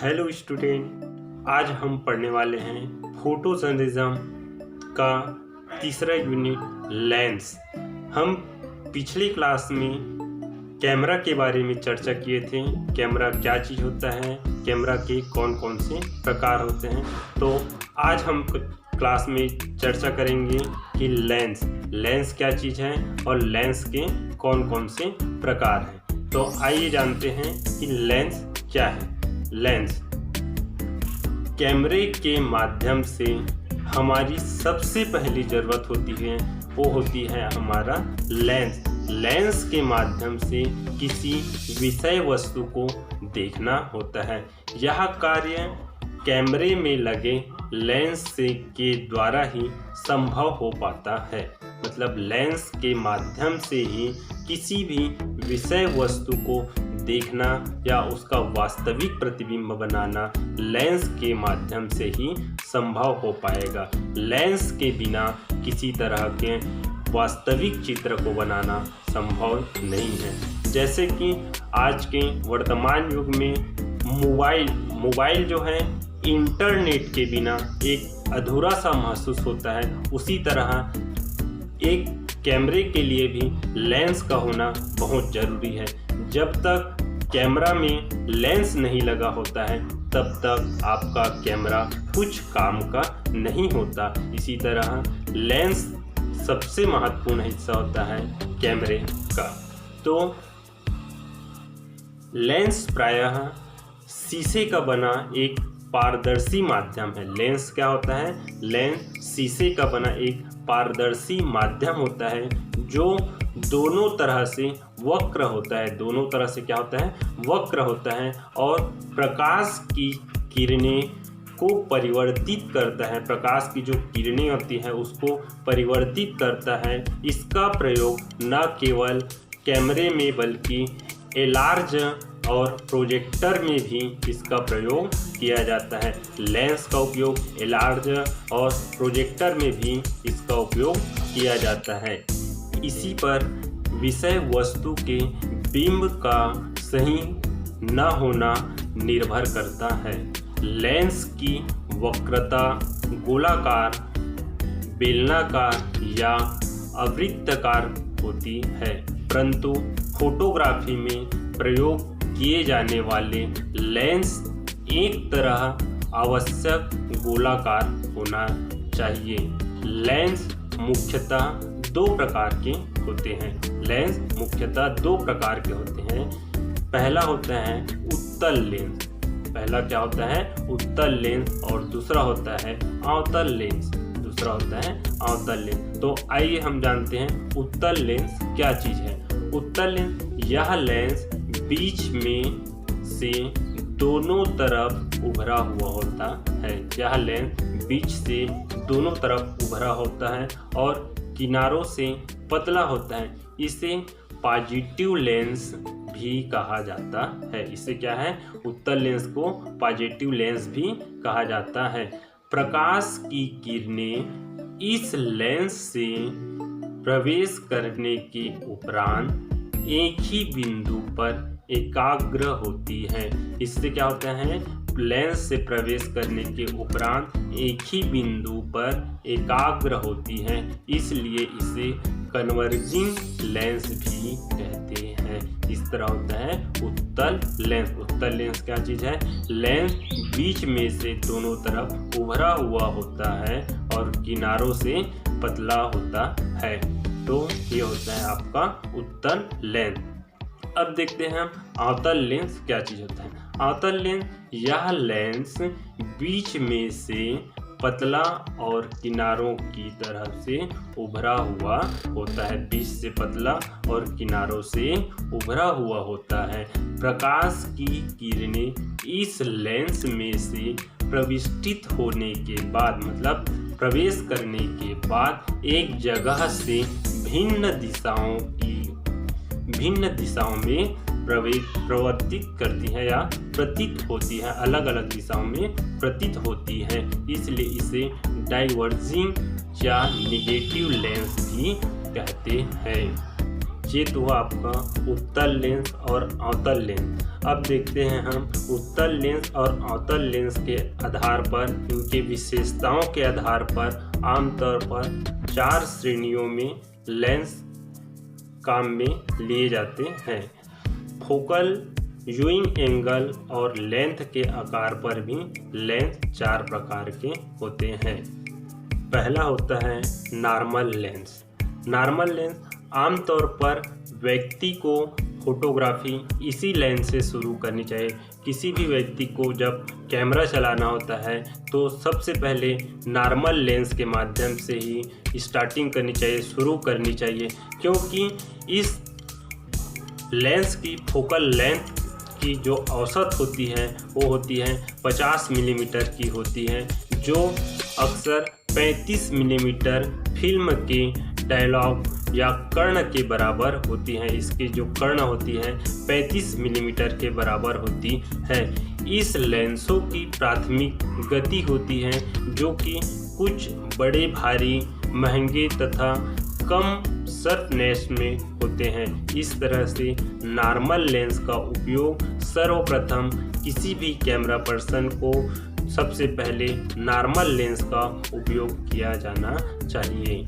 Hello student, आज हम पढ़ने वाले हैं फोटो जर्नलिज्म का तीसरा यूनिट लेंस। हम पिछली क्लास में कैमरा के बारे में चर्चा किए थे। कैमरा क्या चीज़ होता है, कैमरा के कौन कौन से प्रकार होते हैं। तो आज हम क्लास में चर्चा करेंगे कि लेंस क्या चीज़ है और लेंस के कौन कौन से प्रकार हैं। तो आइए जानते हैं कि लेंस क्या है। लेंस कैमरे के माध्यम से हमारी सबसे पहली ज़रूरत होती है, वो होती है हमारा लेंस। लेंस के माध्यम से किसी विषय वस्तु को देखना होता है। यह कार्य कैमरे में लगे लेंस से के द्वारा ही संभव हो पाता है। मतलब लेंस के माध्यम से ही किसी भी विषय वस्तु को देखना या उसका वास्तविक प्रतिबिंब बनाना लेंस के माध्यम से ही संभव हो पाएगा। लेंस के बिना किसी तरह के वास्तविक चित्र को बनाना संभव नहीं है। जैसे कि आज के वर्तमान युग में मोबाइल जो है इंटरनेट के बिना एक अधूरा सा महसूस होता है, उसी तरह एक कैमरे के लिए भी लेंस का होना बहुत ज़रूरी है। जब तक कैमरा में लेंस नहीं लगा होता है तब तक आपका कैमरा कुछ काम का नहीं होता। इसी तरह लेंस सबसे महत्वपूर्ण हिस्सा होता है कैमरे का। तो लेंस प्रायः शीशे का बना एक पारदर्शी माध्यम है। लेंस क्या होता है? लेंस शीशे का बना एक पारदर्शी माध्यम होता है जो दोनों तरह से वक्र होता है। दोनों तरह से क्या होता है? वक्र होता है और प्रकाश की किरणें को परिवर्तित करता है। प्रकाश की जो किरणें होती है उसको परिवर्तित करता है। इसका प्रयोग न केवल कैमरे में बल्कि एलार्ज और प्रोजेक्टर में भी इसका प्रयोग किया जाता है। लेंस का उपयोग एलार्ज और प्रोजेक्टर में भी इसका उपयोग किया जाता है। इसी पर विषय वस्तु के बिंब का सही न होना निर्भर करता है। लेंस की वक्रता गोलाकार, बेलनाकार या अवृत्ताकार होती है, परंतु फोटोग्राफी में प्रयोग किए जाने वाले लेंस एक तरह आवश्यक गोलाकार होना चाहिए। लेंस मुख्यतः दो प्रकार के होते हैं। लेंस मुख्यतः दो प्रकार के होते हैं। पहला होता है उत्तल लेंस। पहला क्या होता है? उत्तल लेंस। और दूसरा होता है अवतल लेंस। दूसरा होता है अवतल लेंस। तो आइए हम जानते हैं उत्तल लेंस क्या चीज़ है। उत्तल लेंस, यह लेंस बीच में से दोनों तरफ उभरा हुआ होता है। यह लेंस बीच से दोनों तरफ उभरा होता है और किनारों से पतला होता है। इसे पॉजिटिव लेंस भी कहा जाता है। इसे क्या है? उत्तल लेंस को पॉजिटिव लेंस भी कहा जाता है। प्रकाश की किरणें इस लेंस से प्रवेश करने के उपरांत एक ही बिंदु पर एकाग्र होती है। इससे क्या होता है? लेंस से प्रवेश करने के उपरांत एक ही बिंदु पर एकाग्र होती है, इसलिए इसे कन्वर्जिंग लेंस भी कहते हैं। इस तरह होता है उत्तल लेंस। उत्तल लेंस क्या चीज़ है? लेंस बीच में से दोनों तरफ उभरा हुआ होता है और किनारों से पतला होता है। तो ये होता है आपका उत्तल लेंस। अब देखते हैं हम अवतल लेंस क्या चीज़ होता है। अवतल लेंस, यह लेंस बीच में से पतला और किनारों की तरफ से उभरा हुआ होता है। बीच से पतला और किनारों से उभरा हुआ होता है। प्रकाश की किरणें इस लेंस में से प्रविष्टित होने के बाद, मतलब प्रवेश करने के बाद, एक जगह से भिन्न दिशाओं में प्रवर्तित करती है या प्रतीत होती है। अलग अलग दिशाओं में प्रतीत होती है, इसलिए इसे डाइवर्जिंग या निगेटिव लेंस भी कहते हैं। ये तो हुआ आपका उत्तल लेंस और अवतल लेंस। अब देखते हैं हम उत्तल लेंस और अवतल लेंस के आधार पर, इनके विशेषताओं के आधार पर आमतौर पर 4 श्रेणियों में लेंस काम में लिए जाते हैं। फोकल, व्यूइंग एंगल और लेंथ के आकार पर भी लेंस 4 प्रकार के होते हैं। पहला होता है नॉर्मल लेंस। नॉर्मल लेंस आमतौर पर व्यक्ति को फोटोग्राफी इसी लेंस से शुरू करनी चाहिए। किसी भी व्यक्ति को जब कैमरा चलाना होता है तो सबसे पहले नॉर्मल लेंस के माध्यम से ही स्टार्टिंग करनी चाहिए, शुरू करनी चाहिए, क्योंकि इस लेंस की फोकल लेंथ की जो औसत होती है वो होती है 50 मिलीमीटर की होती है, जो अक्सर 35 मिलीमीटर फिल्म के डायलॉग या कर्ण के बराबर होती हैं। इसकी जो कर्ण होती है 35 मिलीमीटर के बराबर होती है। इस लेंसों की प्राथमिक गति होती है जो कि कुछ बड़े, भारी, महंगे तथा कम शार्पनेस में होते हैं। इस तरह से नॉर्मल लेंस का उपयोग सर्वप्रथम किसी भी कैमरा पर्सन को सबसे पहले नॉर्मल लेंस का उपयोग किया जाना चाहिए।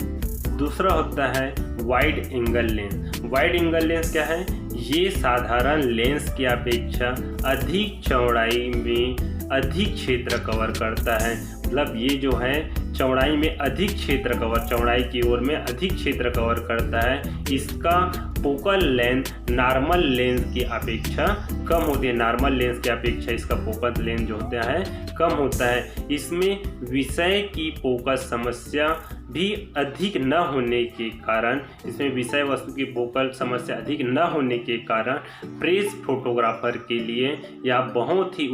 दूसरा होता है wide angle lens. Wide angle lens क्या है? ये साधारण लेंस की अपेक्षा अधिक चौड़ाई में अधिक क्षेत्र कवर करता है। मतलब ये जो है चौड़ाई में अधिक क्षेत्र कवर, चौड़ाई की ओर में अधिक क्षेत्र कवर करता है। इसका फोकल लेंथ नॉर्मल लेंस की अपेक्षा कम होती है। नॉर्मल लेंस की अपेक्षा इसका फोकल लेंथ जो होता है कम होता है। इसमें विषय की फोकस समस्या भी अधिक न होने के कारण, इसमें विषय वस्तु की फोकल समस्या अधिक न होने के कारण प्रेस फोटोग्राफर के लिए यह बहुत ही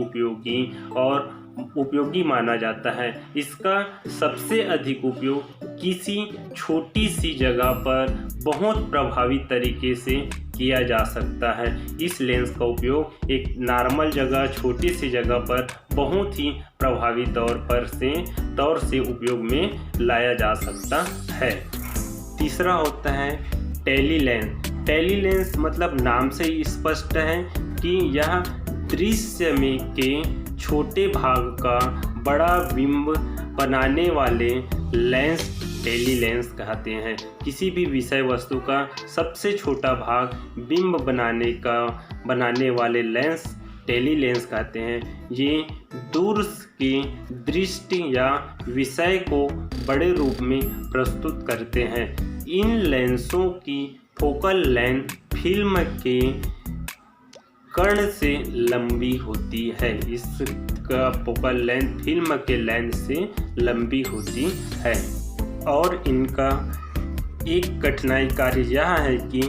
उपयोगी माना जाता है। इसका सबसे अधिक उपयोग किसी छोटी सी जगह पर बहुत प्रभावी तरीके से किया जा सकता है। इस लेंस का उपयोग एक नॉर्मल जगह, छोटी सी जगह पर बहुत ही प्रभावी तौर से उपयोग में लाया जा सकता है। तीसरा होता है टेली लेंस। टेली लेंस मतलब नाम से ही स्पष्ट है कि यह दृश्य में के छोटे भाग का बड़ा बिंब बनाने वाले लेंस टेली लेंस कहते हैं। किसी भी विषय वस्तु का सबसे छोटा भाग बिंब बनाने वाले लेंस टेली लेंस कहते हैं। ये दूर की दृष्टि या विषय को बड़े रूप में प्रस्तुत करते हैं। इन लेंसों की फोकल लेंथ फिल्म के कर्ण से लंबी होती है। इसका फोकल लेंथ फिल्म के लेंथ से लंबी होती है। और इनका एक कठिनाई कार्य यह है कि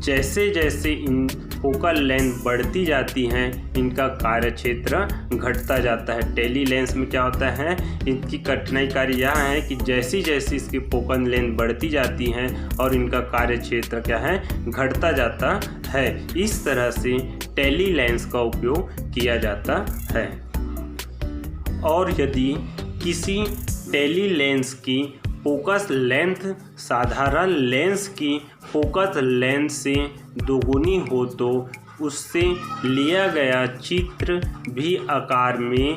जैसे जैसे इन फोकल लेंथ बढ़ती जाती हैं इनका कार्य क्षेत्र घटता जाता है। टेली लेंस में क्या होता है, इनकी कठिनाई कार्य यह है कि जैसी जैसी इसकी फोकल लेंथ बढ़ती जाती हैं और इनका कार्य क्षेत्र क्या है, घटता जाता है। इस तरह से टेली लेंस का उपयोग किया जाता है। और यदि किसी टेली लेंस की फोकस लेंथ साधारण लेंस की फोकस लेंथ से दोगुनी हो तो उससे लिया गया चित्र भी आकार में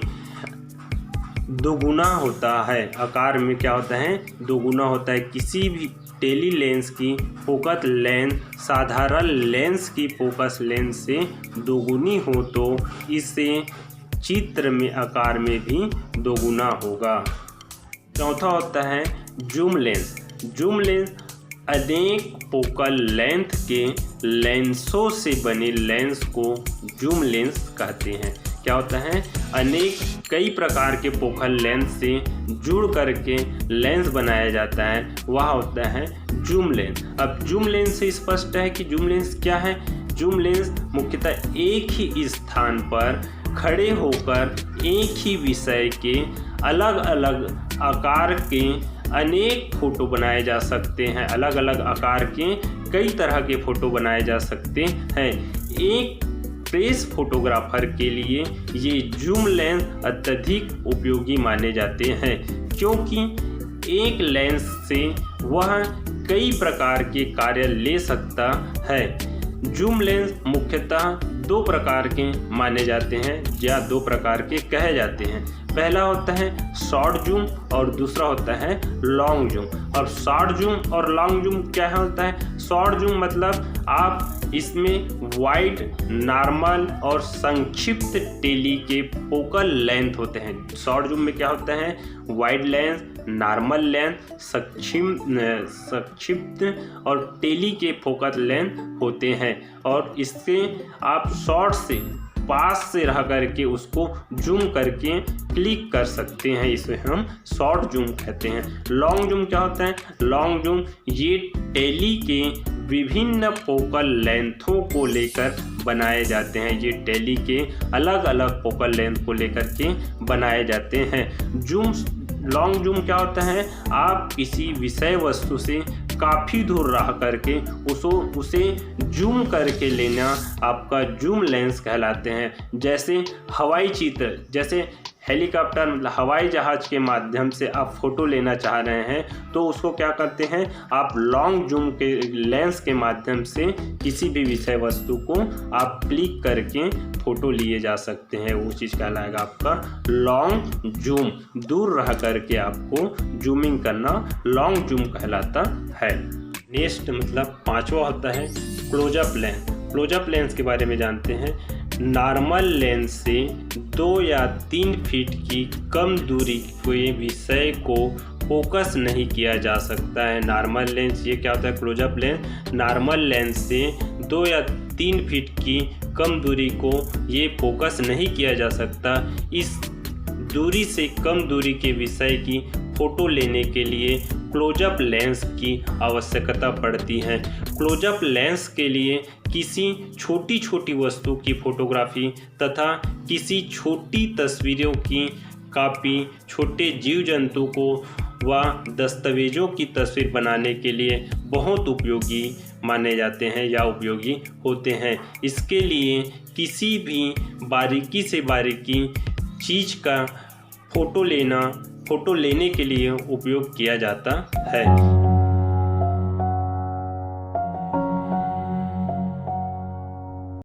दोगुना होता है। आकार में क्या होता है, दोगुना होता है। किसी भी टेली लेंस की फोकस लेंथ साधारण लेंस की फोकस लेंथ से दोगुनी हो तो इससे चित्र में आकार में भी दोगुना होगा। चौथा होता है जूम लेंस। जूम लेंस अनेक फोकल लेंथ के लेंसों से बने लेंस को जूम लेंस कहते हैं। क्या होता है, कई प्रकार के फोकल लेंथ से जुड़ करके लेंस बनाया जाता है, वह होता है जूम लेंस। अब जूम लेंस से स्पष्ट है कि जूम लेंस क्या है। जूम लेंस मुख्यतः एक ही स्थान पर खड़े होकर एक ही विषय के अलग अलग आकार के अनेक फ़ोटो बनाए जा सकते हैं। अलग अलग आकार के कई तरह के फ़ोटो बनाए जा सकते हैं। एक प्रेस फोटोग्राफर के लिए ये जूम लेंस अत्यधिक उपयोगी माने जाते हैं, क्योंकि एक लेंस से वह कई प्रकार के कार्य ले सकता है। जूम लेंस मुख्यतः दो प्रकार के माने जाते हैं या दो प्रकार के कहे जाते हैं। पहला होता है शॉर्ट जूम और दूसरा होता है लॉन्ग जूम। और शॉर्ट जूम और लॉन्ग जूम क्या होता है? शॉर्ट जूम मतलब आप इसमें वाइड, नॉर्मल और संक्षिप्त टेली के फोकल लेंथ होते हैं। शॉर्ट जूम में क्या होता है? वाइड लेंस, नॉर्मल लेंथ, संक्षिप्त और टेली के फोकल लेंथ होते हैं। और इससे आप शॉर्ट से पास से रह करके उसको जूम करके क्लिक कर सकते हैं, इसे हम शॉर्ट जूम कहते हैं। लॉन्ग जूम क्या होता है? लॉन्ग जूम ये टेली के विभिन्न फोकल लेंथों को लेकर बनाए जाते हैं। ये टेली के अलग अलग फोकल लेंथ को लेकर के बनाए जाते हैं। लॉन्ग जूम क्या होता है? आप किसी विषय वस्तु से काफ़ी दूर रह करके उसे जूम करके लेना आपका जूम लेंस कहलाते हैं। जैसे हवाई चित्र, जैसे हेलीकॉप्टर मतलब हवाई जहाज़ के माध्यम से आप फ़ोटो लेना चाह रहे हैं तो उसको क्या करते हैं? आप लॉन्ग जूम के लेंस के माध्यम से किसी भी विषय वस्तु को आप क्लिक करके फ़ोटो लिए जा सकते हैं। वो चीज़ कहलाएगा आपका लॉन्ग जूम। दूर रह करके आपको जूमिंग करना लॉन्ग जूम कहलाता है। नेक्स्ट मतलब पांचवा होता है क्लोजअप लेंस। क्लोजअप लेंस के बारे में जानते हैं। नॉर्मल लेंस से 2 या 3 फीट की कम दूरी के विषय को फोकस नहीं किया जा सकता है। नॉर्मल लेंस ये क्या होता है? क्लोजअप लेंस नॉर्मल लेंस से 2 या 3 फीट की कम दूरी को ये फोकस नहीं किया जा सकता। इस दूरी से कम दूरी के विषय की फ़ोटो लेने के लिए क्लोजअप लेंस की आवश्यकता पड़ती है। क्लोजअप लेंस के लिए किसी छोटी छोटी वस्तु की फोटोग्राफी तथा किसी छोटी तस्वीरों की कॉपी, छोटे जीव जंतु को व दस्तावेजों की तस्वीर बनाने के लिए बहुत उपयोगी माने जाते हैं या उपयोगी होते हैं। इसके लिए किसी भी बारीकी से बारीकी चीज़ का फ़ोटो लेने के लिए उपयोग किया जाता है।